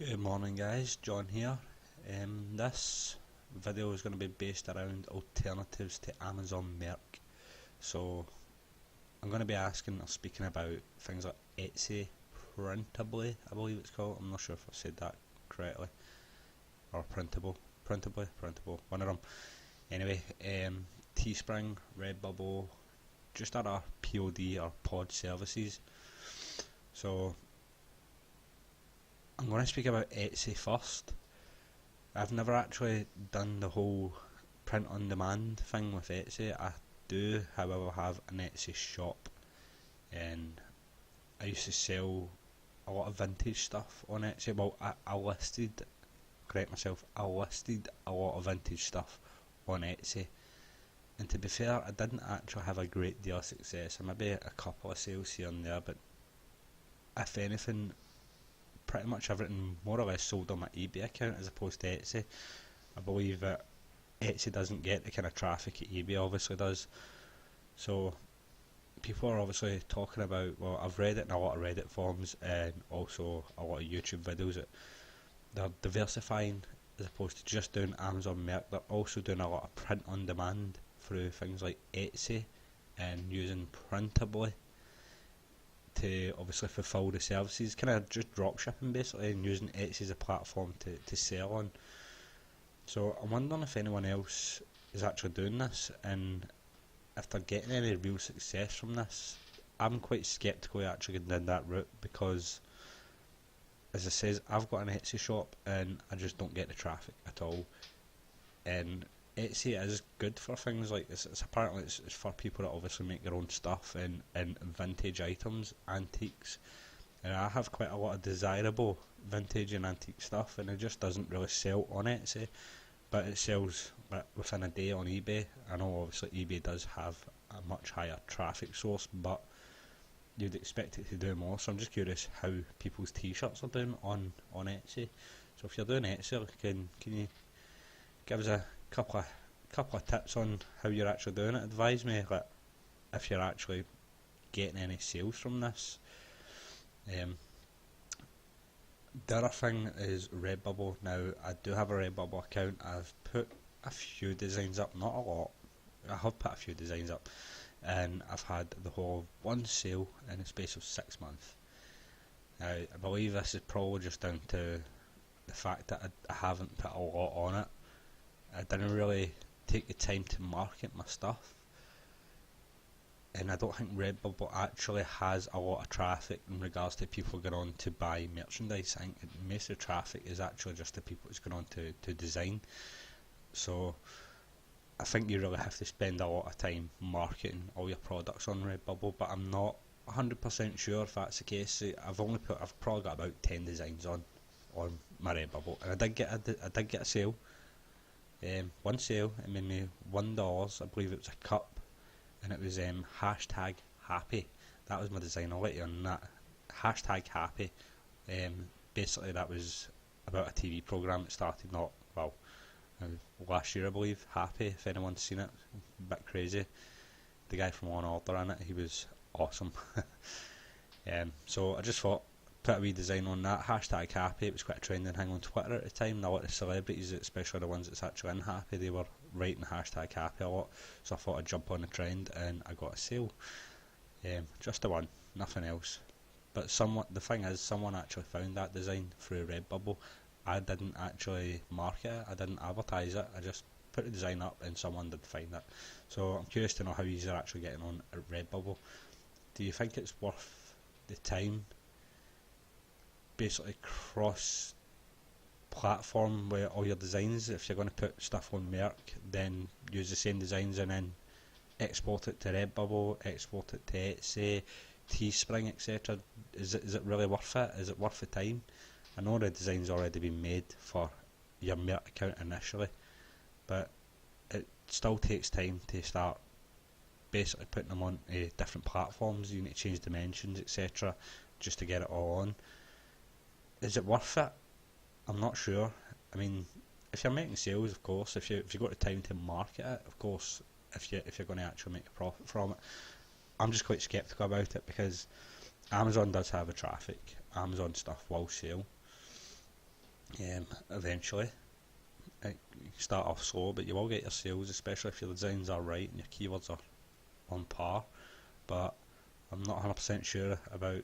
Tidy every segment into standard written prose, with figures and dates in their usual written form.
Good morning guys, John here. This video is going to be based around alternatives to Amazon Merc. So I'm going to be asking or speaking about things like Etsy Printably, I believe it's called. I'm not sure if I said that correctly. Or Printably, one of them. Anyway, Teespring, Redbubble, just other POD or pod services. So I'm going to speak about Etsy first. I've never actually done the whole print on demand thing with Etsy. I do, however, have an Etsy shop, and I used to sell a lot of vintage stuff on Etsy. Well, I listed a lot of vintage stuff on Etsy, and to be fair, I didn't actually have a great deal of success. Maybe a couple of sales here and there, but if anything, pretty much everything more or less sold on my eBay account as opposed to Etsy. I believe that Etsy doesn't get the kind of traffic that eBay obviously does. So people are obviously talking about, well, I've read it in a lot of Reddit forums and also a lot of YouTube videos, that they're diversifying as opposed to just doing Amazon Merc. They're also doing a lot of print on demand through things like Etsy and using Printably to obviously fulfill the services, kind of just drop shipping basically, and using Etsy as a platform to sell on. So I'm wondering if anyone else is actually doing this and if they're getting any real success from this. I'm quite sceptical actually going down that route because, as I says, I've got an Etsy shop and I just don't get the traffic at all. And Etsy is good for things like this. Apparently it's for people that obviously make their own stuff and vintage items, antiques. And I have quite a lot of desirable vintage and antique stuff, and it just doesn't really sell on Etsy, but it sells within a day on eBay. I know obviously eBay does have a much higher traffic source, but you'd expect it to do more. So I'm just curious how people's t-shirts are doing on Etsy. So if you're doing Etsy, can you give us a couple of tips on how you're actually doing it? Advise me, like, if you're actually getting any sales from this. The other thing is Redbubble. Now, I do have a Redbubble account. I've put a few designs up, not a lot. I have put a few designs up, and I've had the whole of one sale in the space of 6 months. Now, I believe this is probably just down to the fact that I haven't put a lot on it. I didn't really take the time to market my stuff, and I don't think Redbubble actually has a lot of traffic in regards to people going on to buy merchandise. I think most of the traffic is actually just the people that's going on to design. So I think you really have to spend a lot of time marketing all your products on Redbubble, but I'm not 100% sure if that's the case. I've probably got about 10 designs on my Redbubble, and I did get a sale. One sale, it made me $1. I believe it was a cup, and it was hashtag happy. That was my design. I'll let you on that. Hashtag happy. Basically, that was about a TV program that started last year, I believe. Happy, if anyone's seen it, a bit crazy. The guy from Law and Order in it, he was awesome. So I just thought, put a wee design on that, hashtag happy. It was quite a trending thing on Twitter at the time, and a lot of celebrities, especially the ones that's actually in happy, they were writing hashtag happy a lot. So I thought I'd jump on the trend, and I got a sale. Just the one, nothing else. But the thing is, someone actually found that design through Redbubble. I didn't actually market it, I didn't advertise it, I just put the design up and someone did find it. So I'm curious to know how you're actually getting on at Redbubble. Do you think it's worth the time, basically cross platform with all your designs? If you're going to put stuff on Merc, then use the same designs and then export it to Redbubble, export it to Etsy, Teespring, etc. Is it really worth it? Is it worth the time? I know the design's already been made for your Merc account initially, but it still takes time to start basically putting them on different platforms. You need to change dimensions, etc., just to get it all on. Is it worth it? I'm not sure. I mean, if you're making sales, of course. If you've got the time to market it, of course. If you're going to actually make a profit from it, I'm just quite sceptical about it because Amazon does have a traffic. Amazon stuff will sell. Eventually. You start off slow, but you will get your sales, especially if your designs are right and your keywords are on par. But I'm not 100% sure about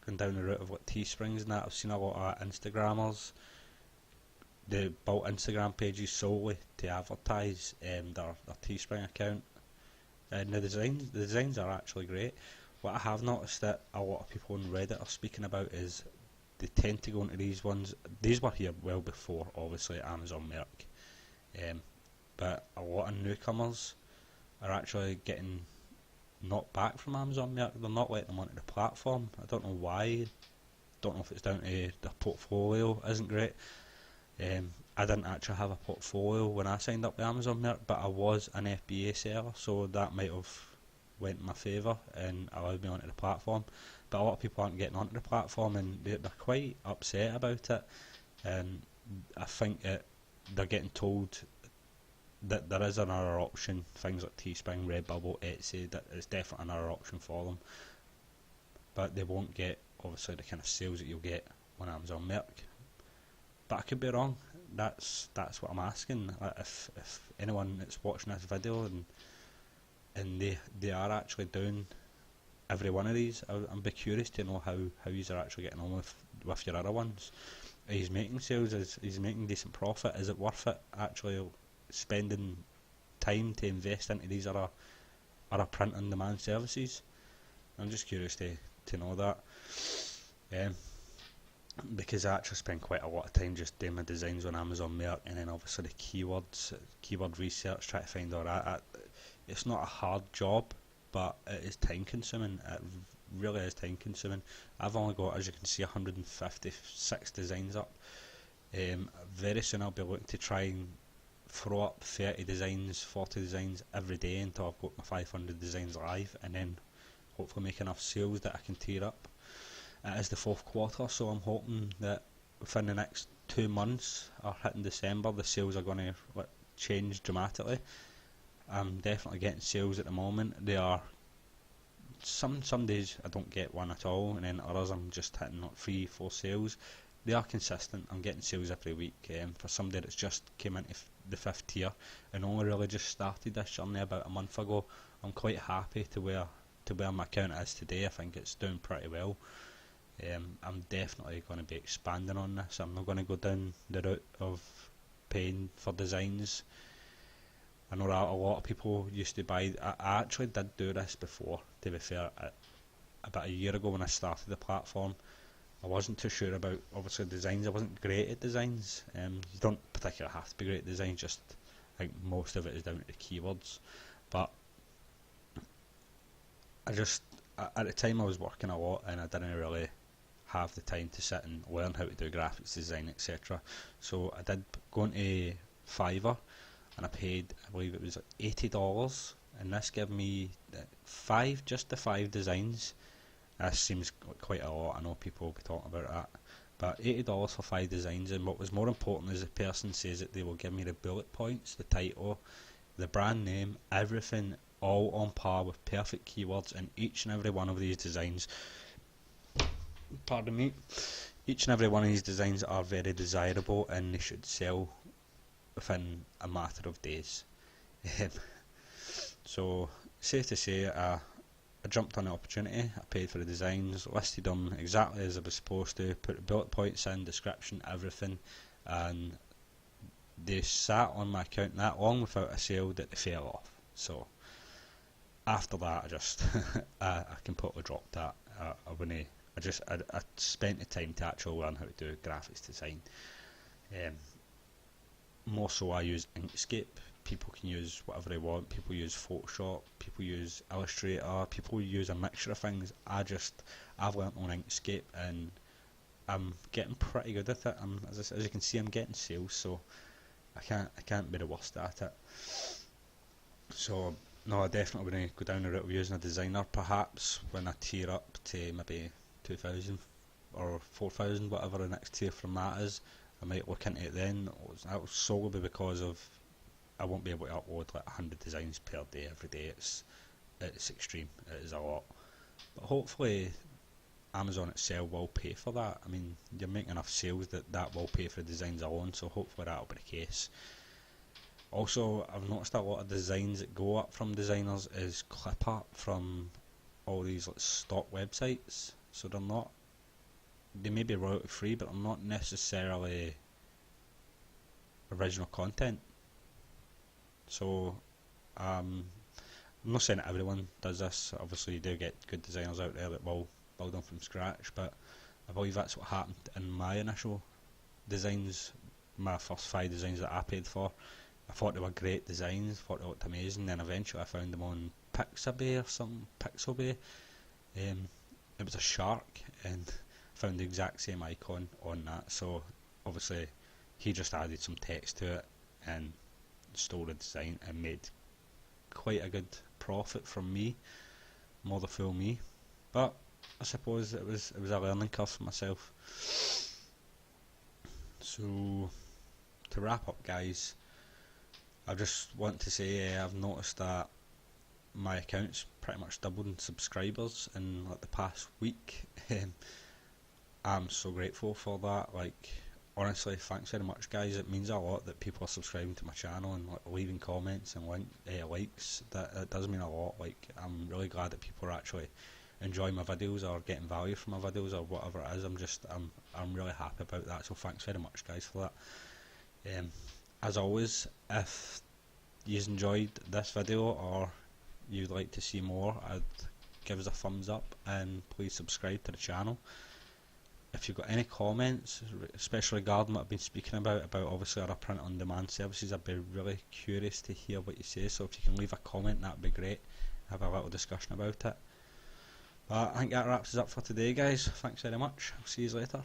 going down the route of like Teesprings and that. I've seen a lot of Instagrammers. They built Instagram pages solely to advertise their Teespring account, and the designs are actually great. What I have noticed that a lot of people on Reddit are speaking about is they tend to go into these ones. These were here well before, obviously, Amazon Merc, but a lot of newcomers are actually getting knocked back from Amazon Merc. They're not letting them onto the platform. I don't know why. Don't know if it's down to their portfolio isn't great. I didn't actually have a portfolio when I signed up with Amazon Merc, but I was an FBA seller, so that might have went in my favour and allowed me onto the platform. But a lot of people aren't getting onto the platform, and they're quite upset about it. I think they're getting told that there is another option, things like Teespring, Redbubble, Etsy, that is definitely another option for them, but they won't get obviously the kind of sales that you'll get on Amazon Merc. But I could be wrong. That's what I'm asking. If anyone that's watching this video and they are actually doing every one of these, I'm be curious to know how you are actually getting on with your other ones. Are you making sales? Is you making decent profit? Is it worth it actually spending time to invest into these other print on demand services? I'm just curious to know that. Because I actually spend quite a lot of time just doing my designs on Amazon Merc, and then obviously the keyword research, try to find all that. It's not a hard job, but it is time consuming. It really is time consuming. I've only got, as you can see, 156 designs up. Very soon I'll be looking to try and throw up 30 designs, 40 designs every day until I've got my 500 designs live, and then hopefully make enough sales that I can tear up. It is the fourth quarter, so I'm hoping that within the next 2 months, or hitting December, the sales are going to change dramatically. I'm definitely getting sales at the moment. They are some days I don't get one at all, and then others I'm just hitting like 3-4 sales. They are consistent. I'm getting sales every week. For somebody that's just came into the 5th tier and only really just started this journey about a month ago, I'm quite happy to where my account is today. I think it's doing pretty well. I'm definitely going to be expanding on this. I'm not going to go down the route of paying for designs. I know that a lot of people used to buy. I actually did do this before, to be fair. About a year ago when I started the platform, I wasn't too sure about, obviously, designs. I wasn't great at designs. You don't particularly have to be great at design, just I think most of it is down to the keywords. But at the time I was working a lot and I didn't really have the time to sit and learn how to do graphics design, etc. So I did go into Fiverr and I paid, I believe it was $80, and this gave me just the 5 designs. This seems quite a lot. I know people will be talking about that, but $80 for 5 designs. And what was more important is the person says that they will give me the bullet points, the title, the brand name, everything, all on par with perfect keywords in each and every one of these designs. Pardon me. Each and every one of these designs are very desirable and they should sell within a matter of days. So safe to say, I jumped on the opportunity. I paid for the designs, listed them exactly as I was supposed to, put the bullet points in, description, everything, and they sat on my account that long without a sale that they fell off. So after that, I just I completely dropped that. I spent the time to actually learn how to do graphics design. More so, I use Inkscape. People can use whatever they want. People use Photoshop. People use Illustrator. People use a mixture of things. I've learnt on Inkscape and I'm getting pretty good at it. As you can see, I'm getting sales, so I can't be the worst at it. So no, I definitely going to go down the route of using a designer. Perhaps when I tier up to maybe 2,000 or 4,000, whatever the next tier from that is, I might look into it then. That will solely be because of I won't be able to upload like 100 designs per day every day. It's extreme. It is a lot. But hopefully Amazon itself will pay for that. I mean, you're making enough sales that that will pay for the designs alone, so hopefully that'll be the case. Also, I've noticed a lot of designs that go up from designers is clip art from all these like stock websites, so they may be royalty free, but they're not necessarily original content. So I'm not saying that everyone does this. Obviously you do get good designers out there that will build them from scratch, but I believe that's what happened in my initial designs, my first 5 designs that I paid for. I thought they were great designs, thought they looked amazing, then eventually I found them on Pixabay or something, Pixabay. It was a shark, and found the exact same icon on that, so obviously he just added some text to it and stole the design and made quite a good profit from me, more the fool me. But I suppose it was a learning curve for myself. So to wrap up, guys, I just want to say I've noticed that my account's pretty much doubled in subscribers in like the past week. I'm so grateful for that. Like, honestly, thanks very much, guys. It means a lot that people are subscribing to my channel and like leaving comments and likes. That does mean a lot. Like, I'm really glad that people are actually enjoying my videos or getting value from my videos or whatever it is. I'm really happy about that. So thanks very much, guys, for that. As always, if you enjoyed this video or you'd like to see more, I'd give us a thumbs up and please subscribe to the channel. If you've got any comments, especially regarding what I've been speaking about obviously our print on demand services, I'd be really curious to hear what you say, so if you can leave a comment, that'd be great. Have a little discussion about it. But I think that wraps us up for today, guys. Thanks very much. I'll see you later.